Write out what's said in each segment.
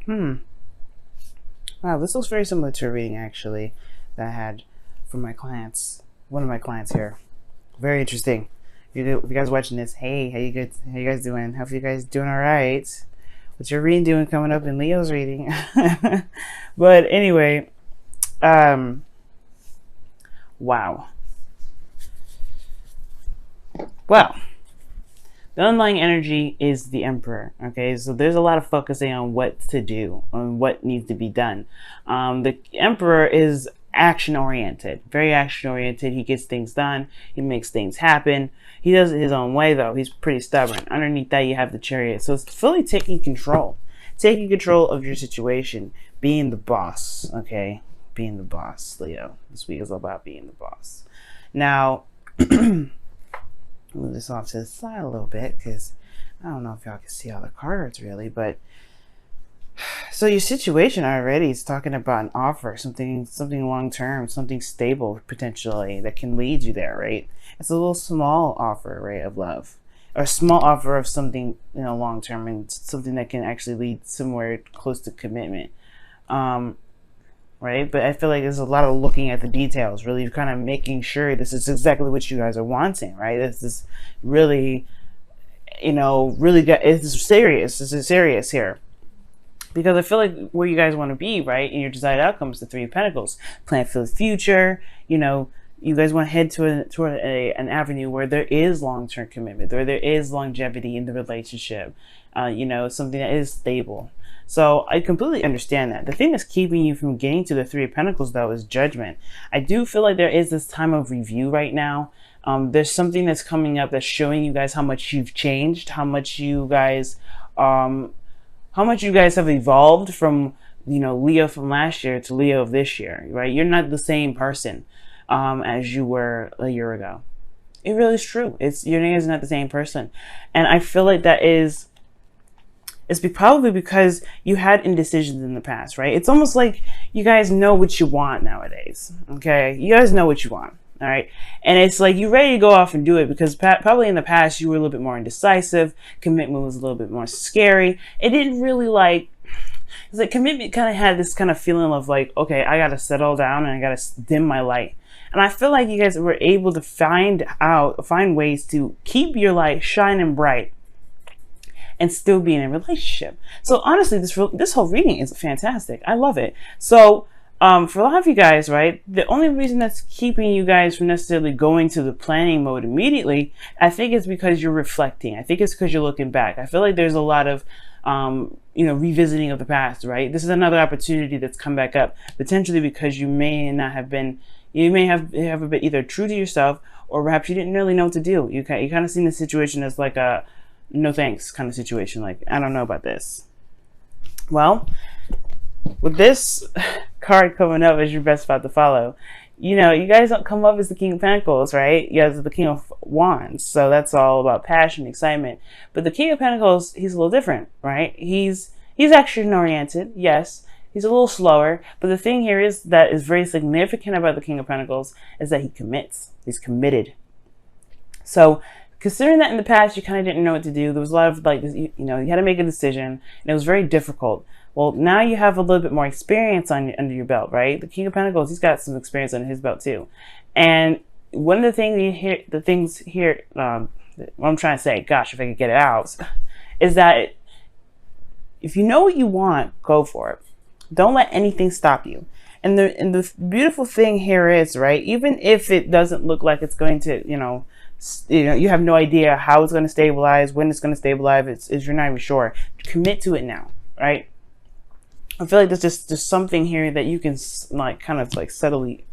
Wow, this looks very similar to a reading actually that I had from my clients. One of my clients here. Very interesting. If you guys watching this, hey, how you guys doing? Hope you guys doing all right. What's your reading doing coming up in Leo's reading? But anyway, um, wow. Well, the underlying energy is the Emperor. Okay, so there's a lot of focusing on what to do, on what needs to be done. The Emperor is action oriented, very action oriented. He gets things done, he makes things happen. He does it his own way, though. He's pretty stubborn. Underneath that, you have the Chariot. So it's fully taking control of your situation, being the boss. Okay, being the boss, Leo. This week is all about being the boss. Now, move this off to the side a little bit because I don't know if y'all can see all the cards really, but so your situation already is talking about an offer, something long term, something stable potentially that can lead you there, right? It's a little small offer, right, of love, or a small offer of something, long term, and something that can actually lead somewhere close to commitment, right? But I feel like there's a lot of looking at the details, really kind of making sure this is exactly what you guys are wanting, right? This is really, it's serious. This is serious here. Because I feel like where you guys want to be, right, in your desired outcomes, the Three of Pentacles, plan for the future. You guys want to head toward an avenue where there is long-term commitment, where there is longevity in the relationship. Something that is stable. So I completely understand that. The thing that's keeping you from getting to the Three of Pentacles, though, is judgment. I do feel like there is this time of review right now. There's something that's coming up that's showing you guys how much you've changed, how much you guys have evolved from, Leo from last year to Leo of this year, right? You're not the same person as you were a year ago. It really is true. Your name is not the same person. And I feel like it's probably because you had indecisions in the past, right? It's almost like you guys know what you want nowadays, okay? You guys know what you want. All right. And it's like you're ready to go off and do it because probably in the past you were a little bit more indecisive. Commitment was a little bit more scary. It didn't really it's like commitment kind of had this kind of feeling of like, okay, I got to settle down and I got to dim my light. And I feel like you guys were able to find ways to keep your light shining bright and still be in a relationship. So honestly, this whole reading is fantastic. I love it. So, for a lot of you guys, right, the only reason that's keeping you guys from necessarily going to the planning mode immediately, I think it's because you're reflecting. I think it's because you're looking back. I feel like there's a lot of, revisiting of the past, right? This is another opportunity that's come back up, potentially because you may have been a bit either true to yourself or perhaps you didn't really know what to do. You kind of seen the situation as like a no thanks kind of situation. Like, I don't know about this. Well, with this card coming up as your best spot to follow, you guys don't come up as the King of Pentacles, right? You guys are the King of Wands. So that's all about passion, excitement. But the King of Pentacles, he's a little different, right? He's action oriented, yes. He's a little slower. But the thing here is that is very significant about the King of Pentacles is that he commits. He's committed. So considering that in the past you kind of didn't know what to do, there was a lot of you had to make a decision, and it was very difficult. Well, now you have a little bit more experience under your belt, right? The King of Pentacles, he's got some experience under his belt too. And one of the things here, what I'm trying to say, gosh, if I could get it out, is that if you know what you want, go for it. Don't let anything stop you. And the beautiful thing here is, right, even if it doesn't look like it's going to, you have no idea how it's going to stabilize, when it's going to stabilize, you're not even sure. Commit to it now, right? I feel like there's just something here that you can kind of subtly,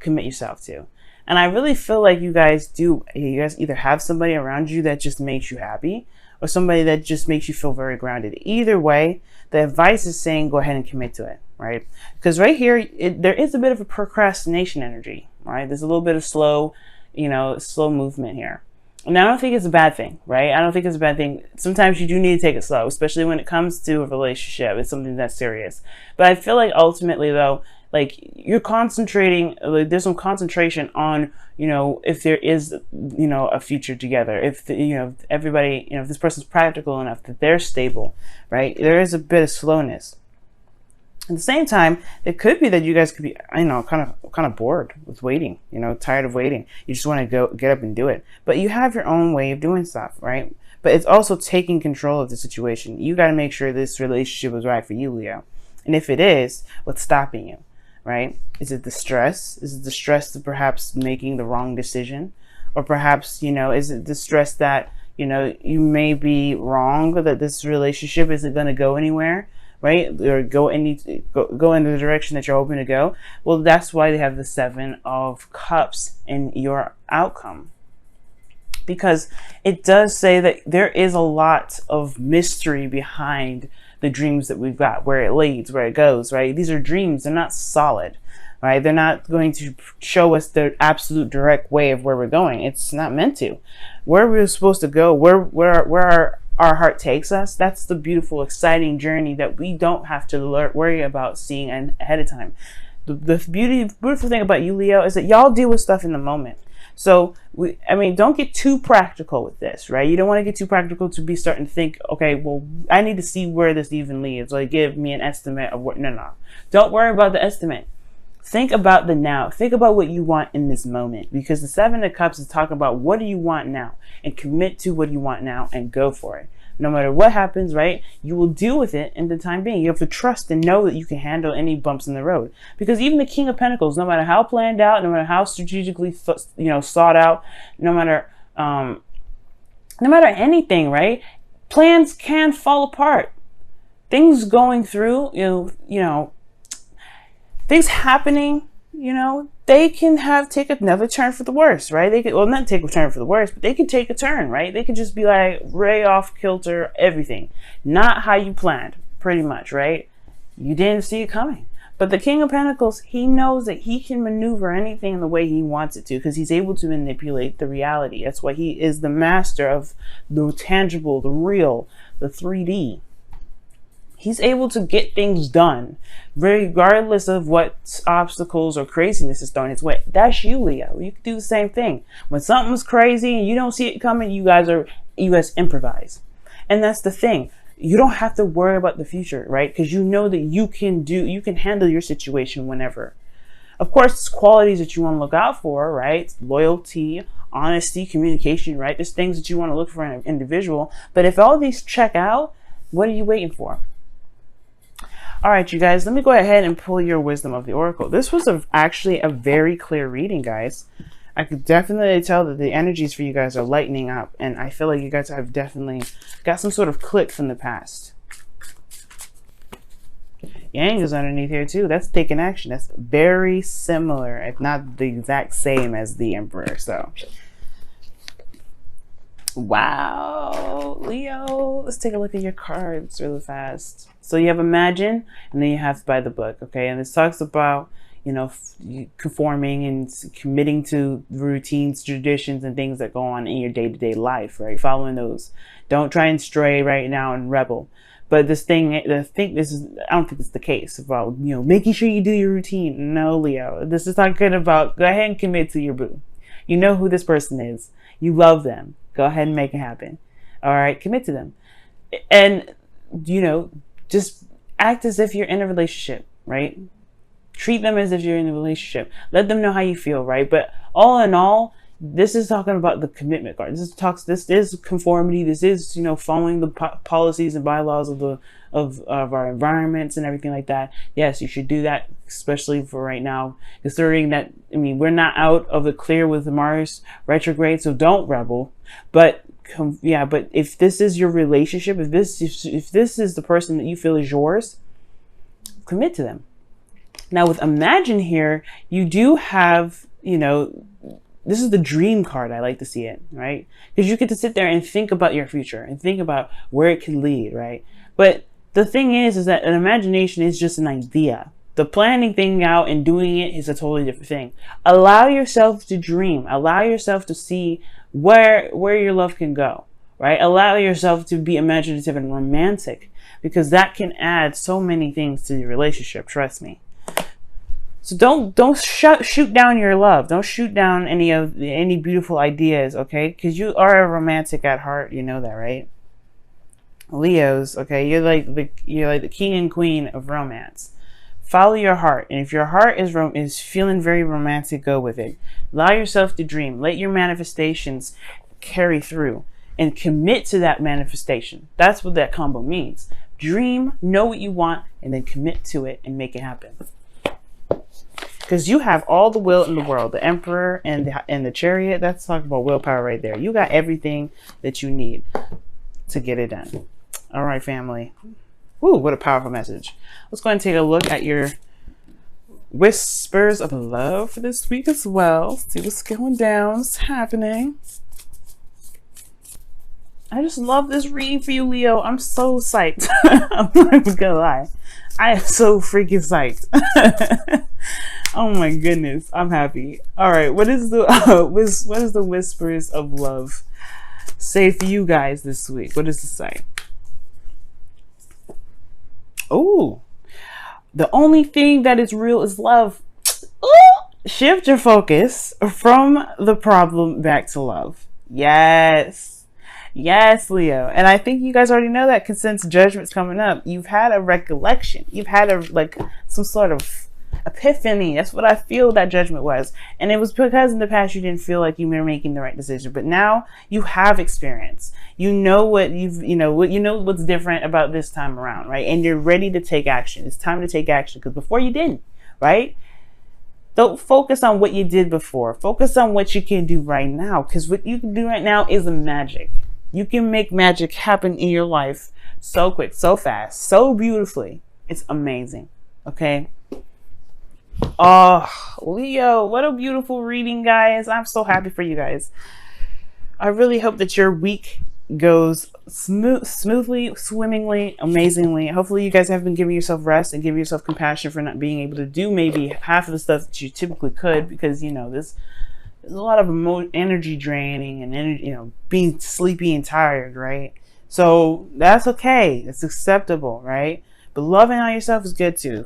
commit yourself to. And I really feel like you guys either have somebody around you that just makes you happy or somebody that just makes you feel very grounded. Either way, the advice is saying go ahead and commit to it, right? Because right here, there is a bit of a procrastination energy, right? There's a little bit of slow movement here. And I don't think it's a bad thing, right? I don't think it's a bad thing. Sometimes you do need to take it slow, especially when it comes to a relationship. It's something that's serious. But I feel like ultimately, though, Like you're concentrating, like, there's some concentration on, you know, if there is, you know, a future together, if the, you know, everybody, you know, if this person's practical enough, that they're stable, right? There is a bit of slowness. At the same time, it could be that you guys could be, you know, kind of bored with waiting, you know, tired of waiting. You just want to go get up and do it. But you have your own way of doing stuff, right? But it's also taking control of the situation. You got to make sure this relationship is right for you, Leo. And if it is, what's stopping you, right? Is it the stress? Is it the stress of perhaps making the wrong decision? Or perhaps, you know, is it the stress that, you know, you may be wrong, that this relationship isn't going to go anywhere? Right? Or go in the direction that you're hoping to go. Well, that's why they have the 7 of Cups in your outcome. Because it does say that there is a lot of mystery behind the dreams that we've got, where it leads, where it goes, right? These are dreams. They're not solid, right? They're not going to show us the absolute direct way of where we're going. It's not meant to. Where we're supposed to go, where our heart takes us, that's the beautiful, exciting journey that we don't have to worry about seeing ahead of time. The beautiful thing about you, Leo, is that y'all deal with stuff in the moment. So, don't get too practical with this, right? You don't want to get too practical to be starting to think, okay, well, I need to see where this even leads. Like, give me an estimate of what, no. Don't worry about the estimate. Think about the now. Think about what you want in this moment, because the 7 of Cups is talking about what do you want now, and commit to what you want now and go for it. No matter what happens, right, you will deal with it in the time being. You have to trust and know that you can handle any bumps in the road. Because even the King of Pentacles, no matter how planned out, no matter how strategically, sought out, no matter anything, right, plans can fall apart. Things going through, things happening, they can take another turn for the worse, right? They could, well, not take a turn for the worse, but they can take a turn, right? They could just be like way off kilter, everything. Not how you planned, pretty much, right? You didn't see it coming. But the King of Pentacles, he knows that he can maneuver anything the way he wants it to, because he's able to manipulate the reality. That's why he is the master of the tangible, the real, the 3D. He's able to get things done regardless of what obstacles or craziness is thrown his way. That's you, Leo. You can do the same thing. When something's crazy and you don't see it coming, you guys improvise. And that's the thing. You don't have to worry about the future, right? Because you know that you can handle your situation whenever. Of course, it's qualities that you want to look out for, right? Loyalty, honesty, communication, right? There's things that you want to look for in an individual. But if all these check out, what are you waiting for? All right, you guys, let me go ahead and pull your Wisdom of the Oracle. This was actually a very clear reading, guys. I could definitely tell that the energies for you guys are lightening up, and I feel like you guys have definitely got some sort of click from the past. Yang is underneath here too. That's taking action. That's very similar, if not the exact same as the Emperor. So, wow, Leo, let's take a look at your cards really fast. So you have Imagine, and then you have By the Book, okay? And this talks about, conforming and committing to routines, traditions, and things that go on in your day-to-day life, right? Following those. Don't try and stray right now and rebel. But I don't think this is the case about, making sure you do your routine. No, Leo, this is talking about go ahead and commit to your boo. You know who this person is. You love them. Go ahead and make it happen. All right, commit to them. And, just act as if you're in a relationship, right? Treat them as if you're in a relationship. Let them know how you feel, right? But all in all, this is talking about the commitment card. This is conformity. This is, following the policies and bylaws of our environments and everything like that. Yes, you should do that, especially for right now, considering that, we're not out of the clear with Mars retrograde, so don't rebel. But if this is your relationship, if this is the person that you feel is yours, commit to them. Now with Imagine here, you do have, this is the dream card. I like to see it, right? Because you get to sit there and think about your future and think about where it could lead, right? But the thing is that an imagination is just an idea. The planning thing out and doing it is a totally different thing. Allow yourself to dream. Allow yourself to see where your love can go, right? Allow yourself to be imaginative and romantic, because that can add so many things to your relationship. Trust me. So don't shoot down your love. Don't shoot down any beautiful ideas, okay? Because you are a romantic at heart. You know that, right? Leos, okay? You're like the king and queen of romance. Follow your heart, and if your heart is feeling very romantic, go with it. Allow yourself to dream. Let your manifestations carry through, and commit to that manifestation. That's what that combo means. Dream, know what you want, and then commit to it and make it happen. Because you have all the will in the world. The Emperor and the Chariot, that's talking about willpower right there. You got everything that you need to get it done. All right, family. Ooh, what a powerful message. Let's go and take a look at your whispers of love for this week as well. See what's going down, what's happening. I just love this reading for you, Leo. I'm so psyched. I'm not even gonna lie. I am so freaking psyched. Oh my goodness, I'm happy. All right, what is the whispers of love say for you guys this week? What does it say? Oh, the only thing that is real is love. Ooh, shift your focus from the problem back to love. Yes. Yes, Leo. And I think you guys already know that, because since Judgment's coming up, you've had a recollection. You've had some sort of epiphany. That's what I feel that Judgment was. And it was because in the past you didn't feel like you were making the right decision. But now you have experience. You know what's different about this time around, right? And you're ready to take action. It's time to take action, because before you didn't, right? Don't focus on what you did before. Focus on what you can do right now, because what you can do right now is magic. You can make magic happen in your life so quick, so fast, so beautifully. It's amazing. Okay. Oh, Leo, what a beautiful reading, guys. I'm so happy for you guys. I really hope that your week goes smoothly, swimmingly, amazingly. Hopefully you guys have been giving yourself rest and giving yourself compassion for not being able to do maybe half of the stuff that you typically could, because there's a lot of energy draining and being sleepy and tired, right? So that's okay. It's acceptable, right? But loving on yourself is good too.